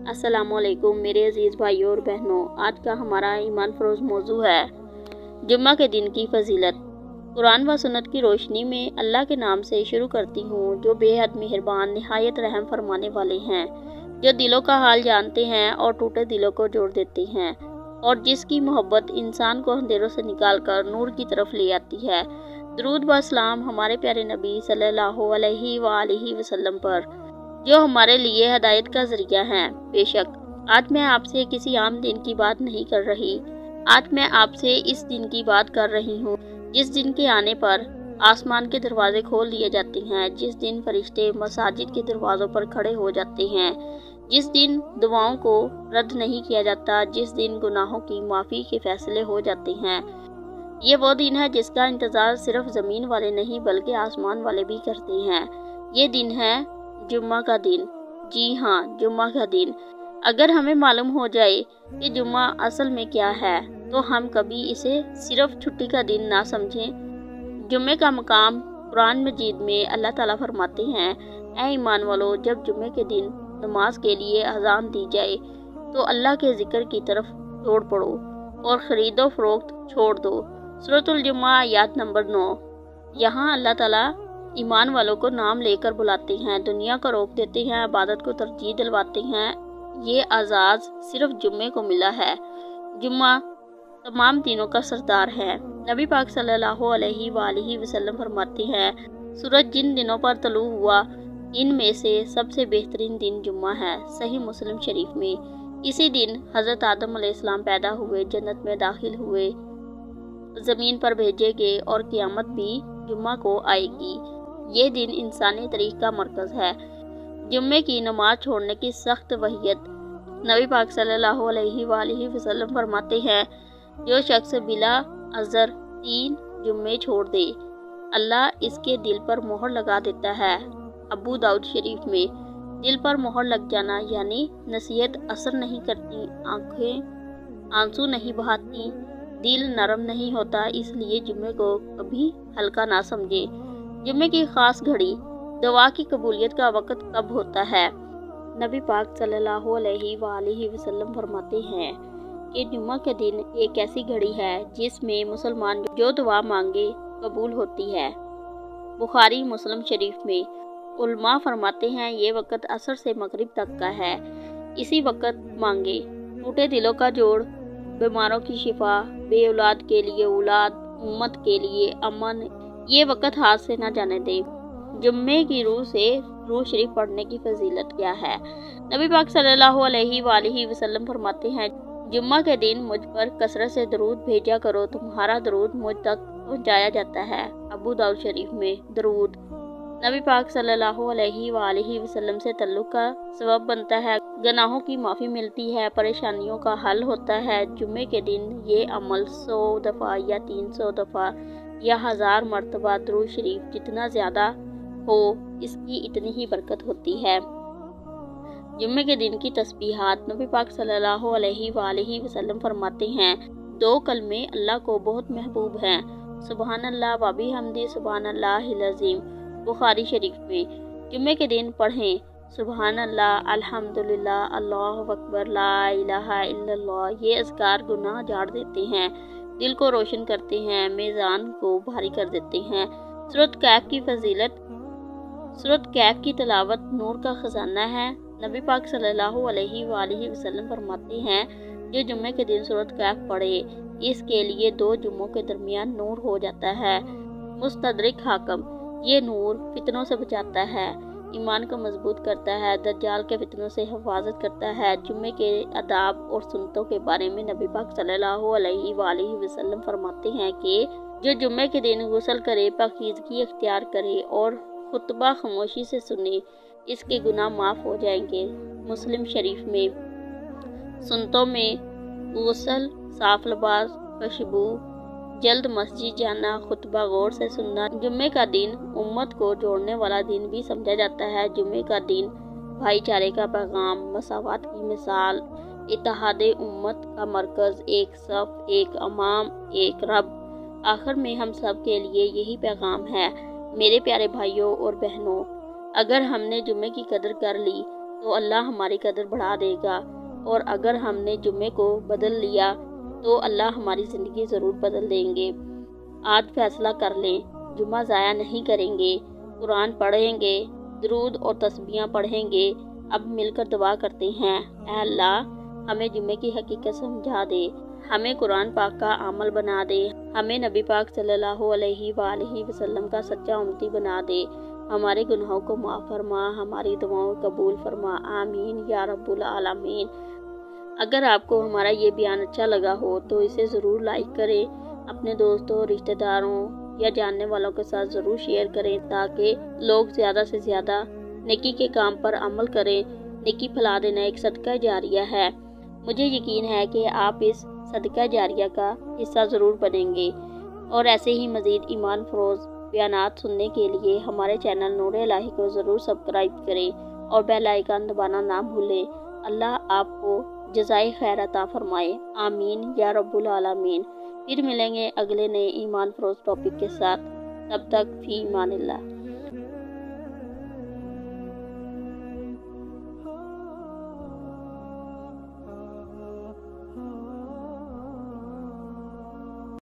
अस्सलाम वालेकुम मेरे अजीज़ भाइयों और बहनों। आज का हमारा ईमान फरोज़ मौजू है जुम्मा के दिन की फजीलत। कुरान व सुन्नत की रोशनी में अल्लाह के नाम से शुरू करती हूँ जो बेहद मेहरबान निहायत रहम फरमाने वाले हैं, जो दिलों का हाल जानते हैं और टूटे दिलों को जोड़ देते हैं, और जिसकी मोहब्बत इंसान को अंधेरों से निकाल कर नूर की तरफ ले आती है। दरूद व सलाम हमारे प्यारे नबी सल्लल्लाहु अलैहि वसल्लम पर, जो हमारे लिए हदायत का जरिया हैं। बेशक आज मैं आपसे किसी आम दिन की बात नहीं कर रही। आज मैं आपसे इस दिन की बात कर रही हूँ जिस दिन के आने पर आसमान के दरवाजे खोल दिए जाते हैं, जिस दिन फरिश्ते मसाजिद के दरवाज़ों पर खड़े हो जाते हैं, जिस दिन दुआओं को रद्द नहीं किया जाता, जिस दिन गुनाहों की माफ़ी के फैसले हो जाते हैं। ये वो दिन है जिसका इंतज़ार सिर्फ ज़मीन वाले नहीं बल्कि आसमान वाले भी करते हैं। ये दिन है जुम्मा का दिन। जी हाँ, जुम्मा का दिन। अगर हमें मालूम हो जाए कि जुम्मा असल में क्या है तो हम कभी इसे सिर्फ छुट्टी का दिन ना समझें। जुम्मे का मकाम कुरान मजीद में अल्लाह ताला फरमाते हैं, ऐ ईमान वालों, जब जुम्मे के दिन नमाज के लिए अजान दी जाए तो अल्लाह के जिक्र की तरफ दौड़ पड़ो और ख़रीदो फरोख्त छोड़ दो। सूरतुल जुम्मा आयत नंबर 9। यहाँ अल्लाह ताला ईमान वालों को नाम लेकर बुलाते हैं, दुनिया को रोक देते हैं, इबादत को तरजीह दिलवाते हैं। ये आज़ाद सिर्फ जुम्मे को मिला है। जुम्मा तमाम दिनों का सरदार है। नबी पाक सल्लल्लाहु अलैहि वसल्लम फरमाते हैं, सूरज जिन दिनों पर तलू हुआ इनमें से सबसे बेहतरीन दिन जुम्मा है। सही मुस्लिम शरीफ में इसी दिन हज़रत आदम अलैहिस्सलाम पैदा हुए, जन्नत में दाखिल हुए, ज़मीन पर भेजे गए और क़यामत भी जुम्मा को आएगी। ये दिन इंसानी तारीख़ का मरकज़ है। जुम्मे की नमाज छोड़ने की सख्त वहियत। नबी पाक सल्लल्लाहु अलैहि वसल्लम फरमाते हैं, जो शख्स बिला अज़र 3 जुम्मे छोड़ दे अल्लाह इसके दिल पर मोहर लगा देता है। अबू दाऊद शरीफ में दिल पर मोहर लग जाना यानी नसीहत असर नहीं करती, आंखें आंसू नहीं बहाती, दिल नरम नहीं होता। इसलिए जुम्मे को कभी हल्का ना समझे। जुम्मे की ख़ास घड़ी। दुआ की कबूलियत का वक़्त कब होता है? नबी पाक सल्लल्लाहु अलैहि वसल्लम फरमाते हैं कि जुम्मा के दिन एक ऐसी घड़ी है जिसमें मुसलमान जो दुआ मांगे कबूल होती है। बुखारी मुस्लिम शरीफ में उलमा फरमाते हैं, ये वक़्त असर से मगरिब तक का है। इसी वक़्त मांगे। टूटे दिलों का जोड़, बीमारों की शिफा, बे औलाद के लिए औलाद, उम्मत के लिए अमन, ये वक़्त हाथ से न जाने दे। जुम्मे की रूह से रूह शरीफ पढ़ने की फजीलत क्या है? नबी पाक सल्लल्लाहु अलैहि वसल्लम फरमाते हैं, जुम्मा के दिन मुझ पर कसरत से दरूद भेजा करो, तुम्हारा दरूद मुझ तक पहुँचाया जाता है। अबू दाऊद शरीफ में दरूद नबी पाक सल्लल्लाहु अलैहि वसल्लम से तल्लुक़ का सबब बनता है, गुनाहों की माफ़ी मिलती है, परेशानियों का हल होता है। जुम्मे के दिन ये अमल 100 दफ़ा या 300 दफ़ा या 1000 मरतबा दरूद शरीफ जितना ज़्यादा हो इसकी इतनी ही बरकत होती है। जुम्मे के दिन की तस्बीहात। नबी पाक सल्लल्लाहु अलैहि वसल्लम फरमाते हैं, 2 कलमे अल्लाह को बहुत महबूब हैं, सुबहान अल्लाह व बिहम्दी सुबहान अल्लाहिल अज़ीम। बुखारी शरीफ में जुम्मे के दिन पढ़ें, सुबहान अल्लाह, अल्हम्दुलिल्लाह, अल्लाहु अकबर, ला इलाहा इल्लल्लाह। ये अज़कार गुनाह झाड़ देते हैं, दिल को रोशन करते हैं, मीज़ान को भारी कर देते हैं। सूरत कैफ की फजीलत। सूरत कैफ की तिलावत नूर का खजाना है। नबी पाक सल्लल्लाहु अलैहि वसल्लम फरमाते हैं, जो जुम्मे के दिन सूरत कैफ पढ़े इसके लिए 2 जुम्मों के दरमियान नूर हो जाता है। मुस्तदरिक हाकिम। ये नूर फितनों से बचाता है, ईमान को मजबूत करता है, दज्जाल के फितनों से हिफाजत करता है। जुम्मे के आदाब और सुन्नतों के बारे में नबी पाक सल्लल्लाहु अलैहि वसल्लम फरमाते हैं कि जो जुम्मे के दिन गुस्ल करे, पाकीज़गी अख्तियार करे और खुतबा खामोशी से सुने, इसके गुनाह माफ़ हो जाएंगे। मुस्लिम शरीफ में सुन्नतों में गुस्ल, साफ लिबास, खुशबू, जल्द मस्जिद जाना, खुतबा गौर से सुनना। जुम्मे का दिन उम्मत को जोड़ने वाला दिन भी समझा जाता है। जुम्मे का दिन भाईचारे का पैगाम, मसावत की मिसाल, इत्तेहादे उम्मत का मरकज़, एक सफ़, एक अमाम, एक रब। आखिर में हम सब के लिए यही पैगाम है। मेरे प्यारे भाइयों और बहनों, अगर हमने जुम्मे की कदर कर ली تو اللہ ہماری قدر بڑھا دے گا، اور اگر ہم نے جمعے کو بدل لیا تو اللہ ہماری زندگی ضرور بدل دیں گے۔ آج فیصلہ کر لیں، جمعہ ضائع نہیں کریں گے، قرآن پڑھیں گے، درود اور تسبیحاں پڑھیں گے۔ اب مل کر دعا کرتے ہیں، اے اللہ ہمیں جمعے کی حقیقت سمجھا دے، ہمیں قرآن پاک کا عمل بنا دے، ہمیں نبی پاک صلی اللہ علیہ وآلہ وسلم کا سچا امتی بنا دے، ہمارے گناہوں کو معاف فرما، ہماری دعاؤں کو قبول فرما، آمین یا رب العالمین۔ اگر آپ کو ہمارا یہ بیان اچھا لگا ہو تو اسے ضرور لائک کریں، اپنے دوستوں، رشتہ داروں یا جاننے والوں کے ساتھ ضرور شیئر کریں تاکہ لوگ زیادہ سے زیادہ نیکی کے کام پر عمل کریں۔ نیکی پھیلا دینا ایک صدقہ جاریہ ہے۔ مجھے یقین ہے کہ آپ اس صدقہ جاریہ کا حصہ ضرور بنیں گے، اور ایسے ہی مزید ایمان فروز بیانات سننے کے لیے ہمارے چینل نور الہی کو ضرور سبسکرائب کریں اور بیل آئیکن دبانا نہ بھولیں۔ اللہ آپ کو جزائے خیر عطا فرمائے، آمین یا رب العالمین۔ پھر ملیں گے اگلے نئے ایمان فروز ٹاپک کے ساتھ، تب تک فی امان اللہ۔